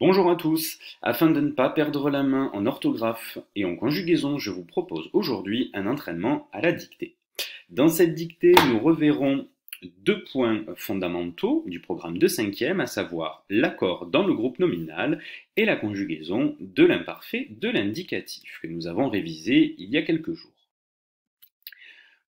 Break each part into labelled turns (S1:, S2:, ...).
S1: Bonjour à tous. Afin de ne pas perdre la main en orthographe et en conjugaison, je vous propose aujourd'hui un entraînement à la dictée. Dans cette dictée, nous reverrons deux points fondamentaux du programme de cinquième, à savoir l'accord dans le groupe nominal et la conjugaison de l'imparfait de l'indicatif que nous avons révisé il y a quelques jours.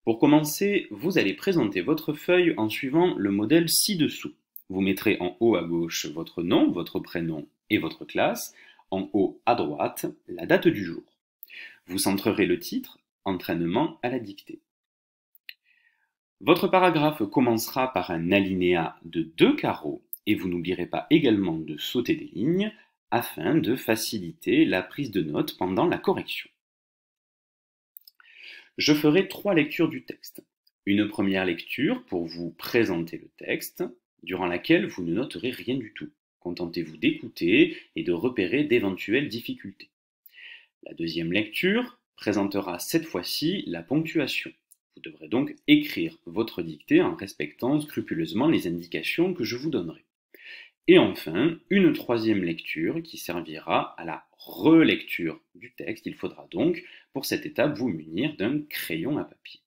S1: Pour commencer, vous allez présenter votre feuille en suivant le modèle ci-dessous. Vous mettrez en haut à gauche votre nom, votre prénom et votre classe, en haut à droite la date du jour. Vous centrerez le titre « Entraînement à la dictée ». Votre paragraphe commencera par un alinéa de 2 carreaux et vous n'oublierez pas également de sauter des lignes afin de faciliter la prise de notes pendant la correction. Je ferai 3 lectures du texte. Une première lecture pour vous présenter le texte, durant laquelle vous ne noterez rien du tout. Contentez-vous d'écouter et de repérer d'éventuelles difficultés. La deuxième lecture présentera cette fois-ci la ponctuation. Vous devrez donc écrire votre dictée en respectant scrupuleusement les indications que je vous donnerai. Et enfin, une troisième lecture qui servira à la relecture du texte. Il faudra donc, pour cette étape, vous munir d'un crayon à papier.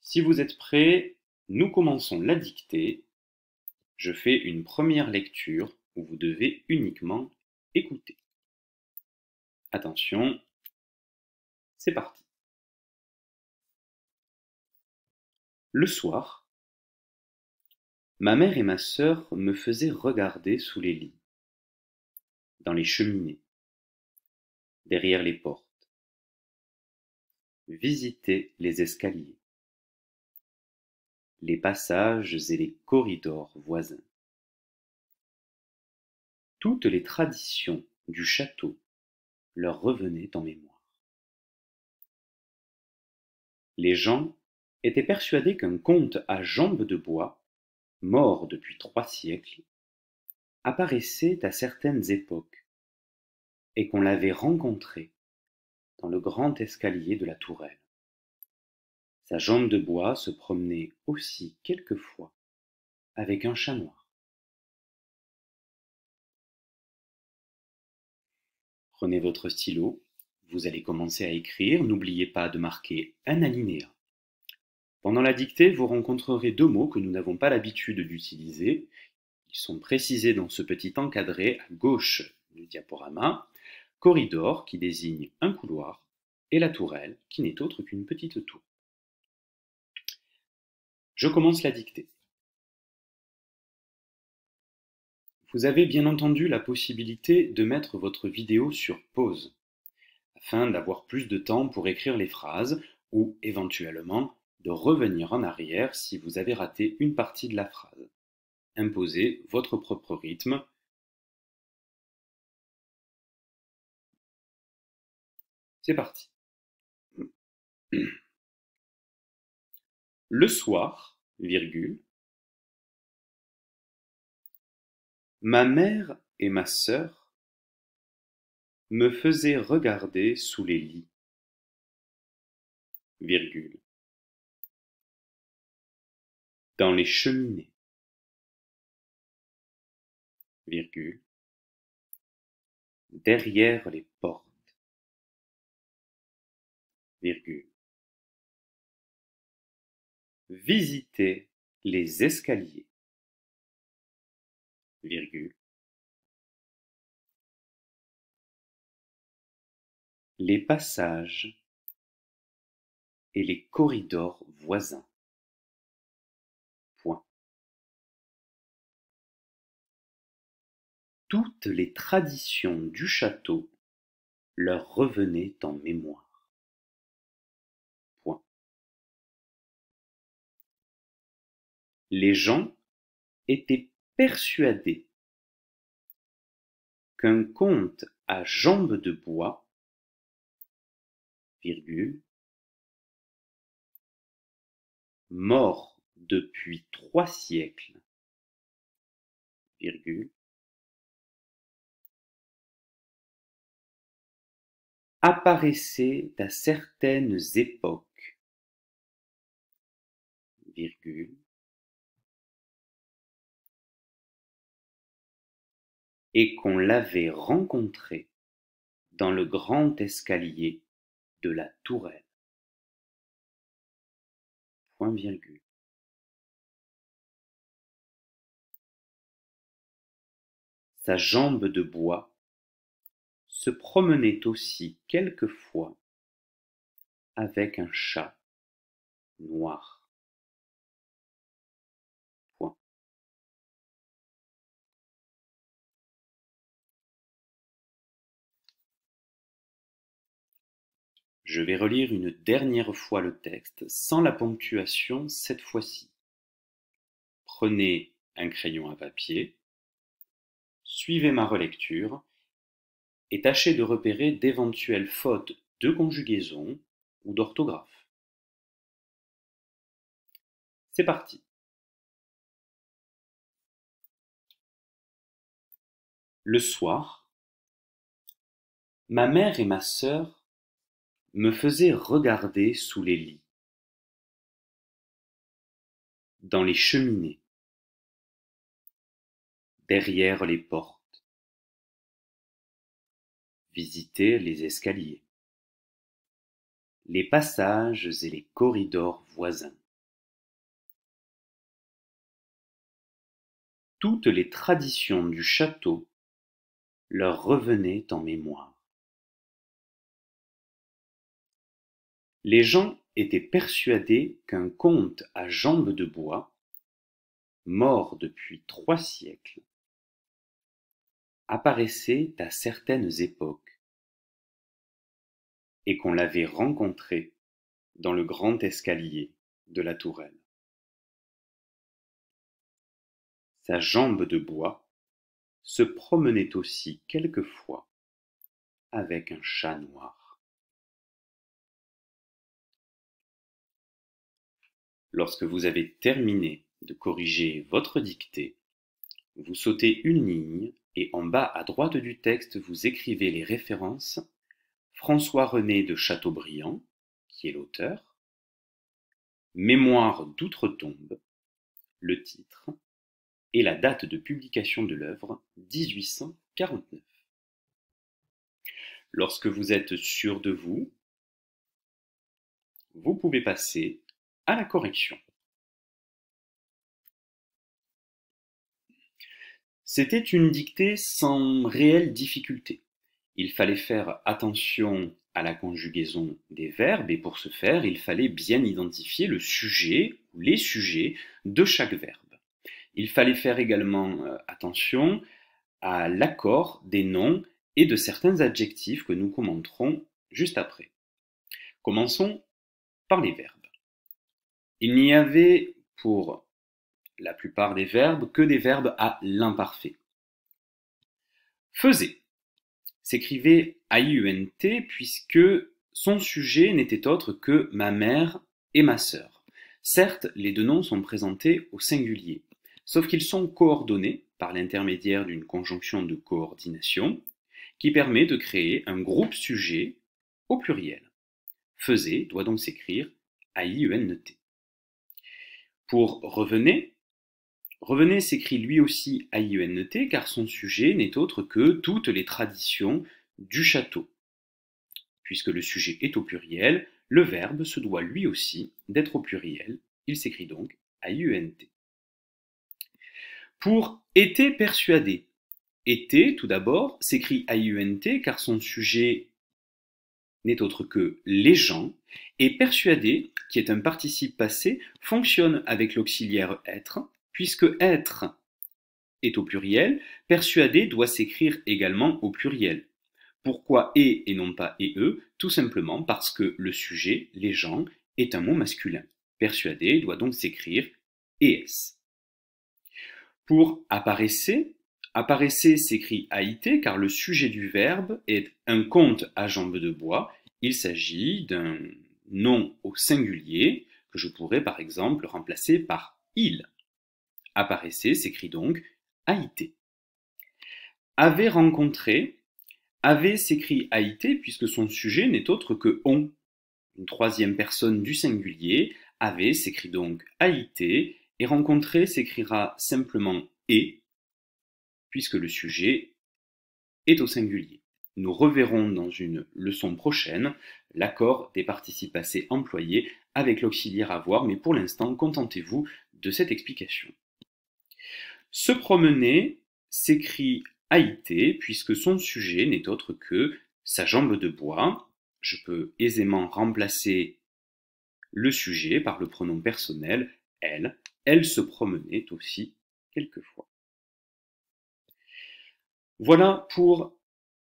S1: Si vous êtes prêts, nous commençons la dictée. Je fais une première lecture où vous devez uniquement écouter. Attention, c'est parti. Le soir, ma mère et ma sœur me faisaient regarder sous les lits, dans les cheminées, derrière les portes, visiter les escaliers, les passages et les corridors voisins. Toutes les traditions du château leur revenaient en mémoire. Les gens étaient persuadés qu'un comte à jambes de bois, mort depuis 3 siècles, apparaissait à certaines époques et qu'on l'avait rencontré dans le grand escalier de la tourelle. Sa jambe de bois se promenait aussi quelquefois avec un chat noir. Prenez votre stylo, vous allez commencer à écrire, n'oubliez pas de marquer un alinéa. Pendant la dictée, vous rencontrerez 2 mots que nous n'avons pas l'habitude d'utiliser. Ils sont précisés dans ce petit encadré à gauche du diaporama. Corridor qui désigne un couloir et la tourelle qui n'est autre qu'une petite tour. Je commence la dictée. Vous avez bien entendu la possibilité de mettre votre vidéo sur pause, afin d'avoir plus de temps pour écrire les phrases ou éventuellement de revenir en arrière si vous avez raté une partie de la phrase. Imposez votre propre rythme. C'est parti. Le soir, virgule, ma mère et ma sœur me faisaient regarder sous les lits, virgule, dans les cheminées, virgule, derrière les portes, virgule, visiter les escaliers, virgule, les passages et les corridors voisins. Point. Toutes les traditions du château leur revenaient en mémoire. Point. Les gens étaient persuadés qu'un comte à jambes de bois, virgule, mort depuis 3 siècles, virgule, apparaissait à certaines époques, virgule, et qu'on l'avait rencontré dans le grand escalier de la tourelle. Point virgule. Sa jambe de bois se promenait aussi quelquefois avec un chat noir. Point. Je vais relire une dernière fois le texte, sans la ponctuation cette fois-ci. Prenez un crayon à papier, suivez ma relecture et tâchez de repérer d'éventuelles fautes de conjugaison ou d'orthographe. C'est parti. Le soir, ma mère et ma sœur me faisaient regarder sous les lits, dans les cheminées, derrière les portes, visiter les escaliers, les passages et les corridors voisins. Toutes les traditions du château leur revenaient en mémoire. Les gens étaient persuadés qu'un comte à jambes de bois, mort depuis 3 siècles, apparaissait à certaines époques et qu'on l'avait rencontré dans le grand escalier de la tourelle. Sa jambe de bois se promenait aussi quelquefois avec un chat noir. Lorsque vous avez terminé de corriger votre dictée, vous sautez une ligne et en bas à droite du texte, vous écrivez les références François-René de Chateaubriand, qui est l'auteur, Mémoires d'outre-tombe, le titre, et la date de publication de l'œuvre, 1849. Lorsque vous êtes sûr de vous, vous pouvez passer à la correction. C'était une dictée sans réelle difficulté. Il fallait faire attention à la conjugaison des verbes et pour ce faire, il fallait bien identifier le sujet ou les sujets de chaque verbe. Il fallait faire également attention à l'accord des noms et de certains adjectifs que nous commenterons juste après. Commençons par les verbes. Il n'y avait pour la plupart des verbes que des verbes à l'imparfait. Faisait s'écrivait AIUNT puisque son sujet n'était autre que ma mère et ma sœur. Certes, les deux noms sont présentés au singulier, sauf qu'ils sont coordonnés par l'intermédiaire d'une conjonction de coordination qui permet de créer un groupe sujet au pluriel. Faisait doit donc s'écrire AIUNT. Pour revenait, revenait s'écrit lui aussi AIUNT car son sujet n'est autre que toutes les traditions du château. Puisque le sujet est au pluriel, le verbe se doit lui aussi d'être au pluriel. Il s'écrit donc AIUNT. Pour était persuadé, était tout d'abord s'écrit AIUNT car son sujet n'est autre que les gens, et persuadé, qui est un participe passé, fonctionne avec l'auxiliaire être, puisque être est au pluriel, persuadé doit s'écrire également au pluriel. Pourquoi et non pas et Tout simplement parce que le sujet, les gens, est un mot masculin. Persuadé doit donc s'écrire es. Pour apparaissait, apparaissait s'écrit AIT car le sujet du verbe est un comte à jambes de bois. Il s'agit d'un nom au singulier que je pourrais par exemple remplacer par il. Apparaissait s'écrit donc AIT. Avait rencontré, avait s'écrit AIT puisque son sujet n'est autre que on. Une troisième personne du singulier, avait s'écrit donc AIT et rencontrer s'écrira simplement et, puisque le sujet est au singulier. Nous reverrons dans une leçon prochaine l'accord des participes passés employés avec l'auxiliaire avoir, mais pour l'instant, contentez-vous de cette explication. Se promener s'écrit AIT puisque son sujet n'est autre que sa jambe de bois. Je peux aisément remplacer le sujet par le pronom personnel elle. Elle se promenait aussi quelquefois. Voilà pour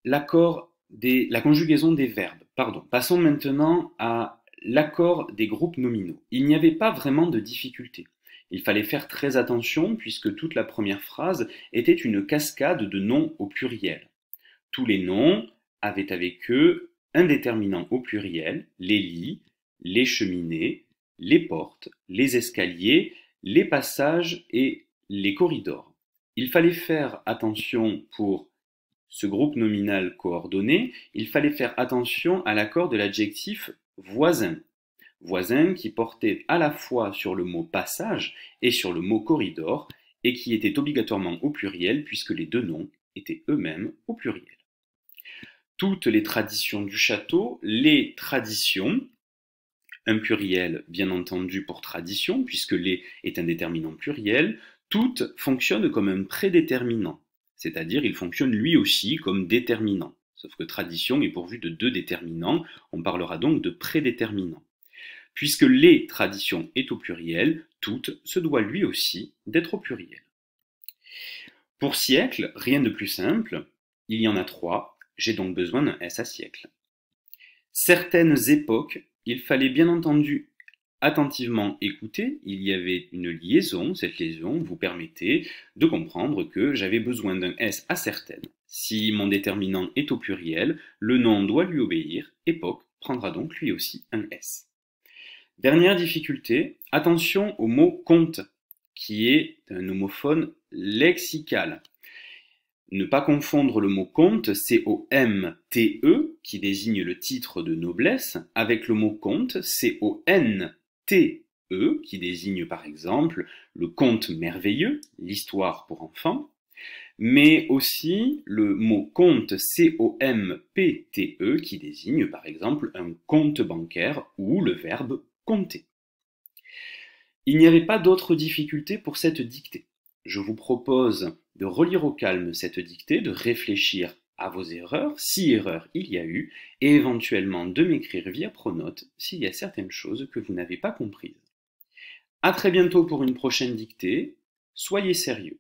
S1: la conjugaison des verbes. Passons maintenant à l'accord des groupes nominaux. Il n'y avait pas vraiment de difficulté. Il fallait faire très attention puisque toute la première phrase était une cascade de noms au pluriel. Tous les noms avaient avec eux un déterminant au pluriel, les lits, les cheminées, les portes, les escaliers, les passages et les corridors. Il fallait faire attention pour ce groupe nominal coordonné, il fallait faire attention à l'accord de l'adjectif voisin. Voisin qui portait à la fois sur le mot passage et sur le mot corridor et qui était obligatoirement au pluriel puisque les deux noms étaient eux-mêmes au pluriel. Toutes les traditions du château, les traditions, un pluriel bien entendu pour tradition puisque les est un déterminant pluriel, toutes fonctionnent comme un prédéterminant, c'est-à-dire il fonctionne lui aussi comme déterminant, sauf que tradition est pourvue de deux déterminants, on parlera donc de prédéterminant. Puisque les traditions est au pluriel, toutes se doit lui aussi d'être au pluriel. Pour siècle, rien de plus simple, il y en a 3, j'ai donc besoin d'un S à siècle. Certaines époques, il fallait bien entendu attentivement écouter, il y avait une liaison, cette liaison vous permettait de comprendre que j'avais besoin d'un S à certaines. Si mon déterminant est au pluriel, le nom doit lui obéir, époque prendra donc lui aussi un S. Dernière difficulté, attention au mot compte, qui est un homophone lexical. Ne pas confondre le mot comte, C-O-M-T-E, qui désigne le titre de noblesse, avec le mot conte, C-O-N-T-E, qui désigne par exemple le conte merveilleux, l'histoire pour enfants, mais aussi le mot compte, C-O-M-P-T-E, qui désigne par exemple un compte bancaire ou le verbe compter. Il n'y avait pas d'autre difficulté pour cette dictée. Je vous propose de relire au calme cette dictée, de réfléchir à vos erreurs, si erreurs il y a eu, et éventuellement de m'écrire via Pronote s'il y a certaines choses que vous n'avez pas comprises. À très bientôt pour une prochaine dictée, soyez sérieux.